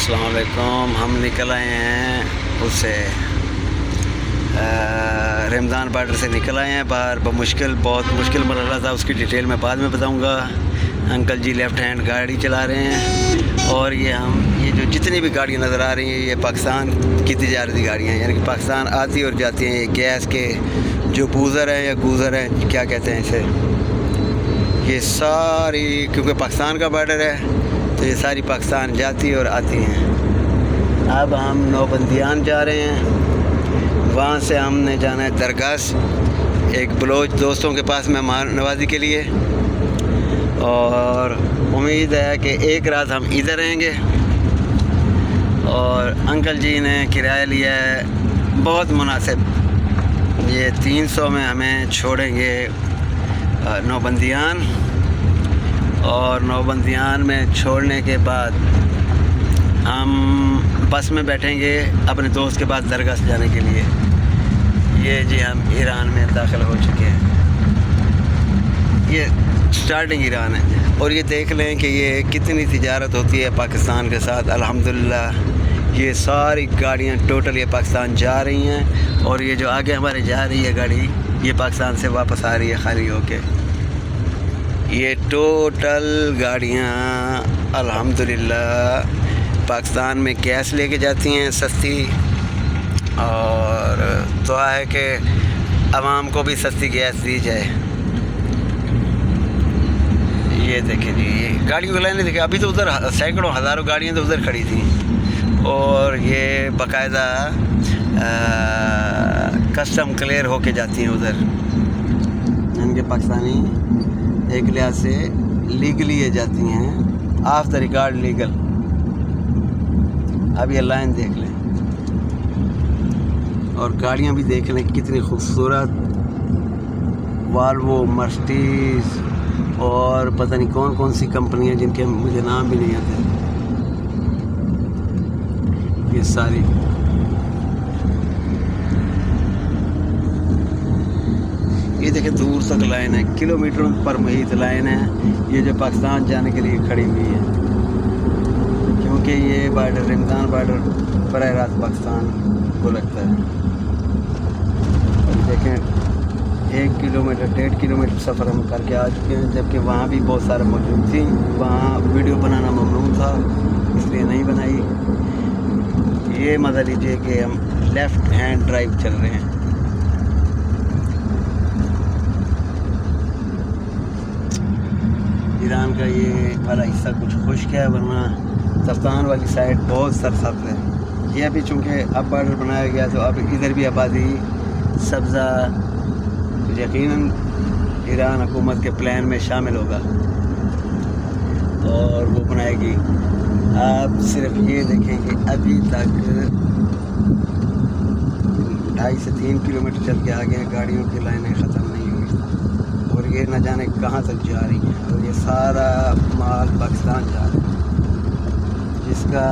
अस्सलाम वालेकुम। हम निकल आए हैं उससे रमज़ान बॉर्डर से निकल आए हैं बाहर। बहुत मुश्किल मरहला था, उसकी डिटेल मैं बाद में बताऊंगा। अंकल जी लेफ़्ट हैंड गाड़ी चला रहे हैं और ये जो जितनी भी गाड़ियाँ नज़र आ रही हैं ये पाकिस्तान की तिजारती गाड़ियाँ हैं, यानी कि पाकिस्तान आती और जाती हैं। ये गैस के जो बूज़र हैं या गूज़र हैं, क्या कहते हैं इसे, ये सारी क्योंकि पाकिस्तान का बॉर्डर है तो ये सारी पाकिस्तान जाती और आती हैं। अब हम नौबंदियान जा रहे हैं, वहाँ से हमने जाना है दरगाह, एक बलोच दोस्तों के पास मेहमान नवाजी के लिए, और उम्मीद है कि एक रात हम इधर रहेंगे। और अंकल जी ने किराया लिया है बहुत मुनासिब, ये 300 में हमें छोड़ेंगे नौबंदियान, और नौबंदियान में छोड़ने के बाद हम बस में बैठेंगे अपने दोस्त के पास दरगाह से जाने के लिए। ये जी हम ईरान में दाखिल हो चुके हैं, ये स्टार्टिंग ईरान है। और ये देख लें कि ये कितनी तिजारत होती है पाकिस्तान के साथ। अल्हम्दुलिल्लाह ये सारी गाड़ियाँ टोटल ये पाकिस्तान जा रही हैं, और ये जो आगे हमारे जा रही है गाड़ी ये पाकिस्तान से वापस आ रही है खाली होके। ये टोटल गाड़ियाँ अल्हम्दुलिल्लाह पाकिस्तान में गैस लेके जाती हैं सस्ती, और दुआ है कि आवाम को भी सस्ती गैस दी जाए। ये देखें जी, ये गाड़ियों को लाइनें देखें, अभी तो उधर सैकड़ों हज़ारों गाड़ियाँ तो उधर खड़ी थी, और ये बाकायदा कस्टम क्लियर होके जाती हैं उधर। इनके पाकिस्तानी एक लिहाज से लीगली ये जाती हैं, ऑफ द रिकॉर्ड लीगल। अब ये लाइन देख लें और गाड़ियाँ भी देख लें कितनी खूबसूरत, वॉल्वो, मर्सिडीज़ और पता नहीं कौन कौन सी कंपनियाँ जिनके मुझे नाम भी नहीं आते। ये सारी ये देखें दूर तक लाइन है, किलोमीटरों पर मुहित लाइन है ये जो पाकिस्तान जाने के लिए खड़ी हुई है, क्योंकि ये बॉर्डर रमज़ान बॉर्डर बराह रास्त पाकिस्तान को लगता है। देखें 1 किलोमीटर 1.5 किलोमीटर सफ़र हम करके आ चुके हैं, जबकि वहाँ भी बहुत सारे मौजूद थी। वहाँ वीडियो बनाना ममनू था इसलिए नहीं बनाई। ये मज़ा लीजिए कि हम लेफ़्ट हैंड ड्राइव चल रहे हैं। ईरान का ये वाला हिस्सा कुछ खुश्क है, वरना तफ्तान वाली साइड बहुत सरसब्ज़ है। ये अभी चूँकि अब बॉर्डर बनाया गया तो अब इधर भी आबादी सब्ज़ा यकीनन ईरान हुकूमत के प्लान में शामिल होगा और वो बनाएगी। आप सिर्फ ये देखें कि अभी तक 2.5 से 3 किलोमीटर चल के आगे गाड़ियों की लाइनें ख़त्म नहीं हुई, और ये न जाने कहाँ तक जा रही हैं। और ये सारा माल पाकिस्तान जा रहा है, जिसका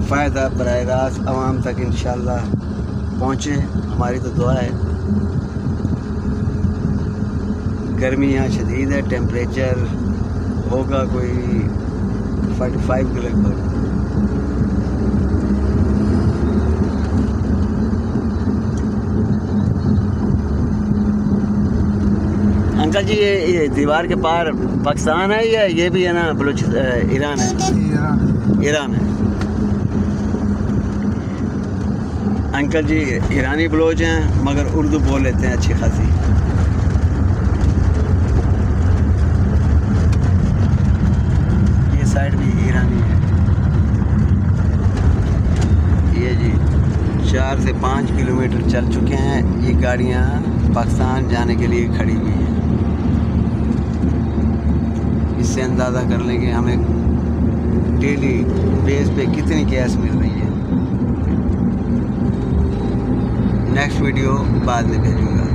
फ़ायदा बराह रास्त आवाम तक इंशाअल्लाह पहुँचे, हमारी तो दुआ है। गर्मी यहाँ शदीद है, टेम्परेचर होगा कोई 45 के लगभग। अंकल जी ये दीवार के पार पाकिस्तान है या ये भी है ना ईरान है? ईरान है। अंकल जी ईरानी बलोच हैं मगर उर्दू बोल लेते हैं अच्छी खासी। ये साइड भी ईरानी है। ये जी 4 से 5 किलोमीटर चल चुके हैं, ये गाड़ियाँ पाकिस्तान जाने के लिए खड़ी हुई हैं। इससे अंदाज़ा कर लें कि हमें डेली बेस पे कितनी गैस मिल रही है। नेक्स्ट वीडियो बाद में भेजूँगा।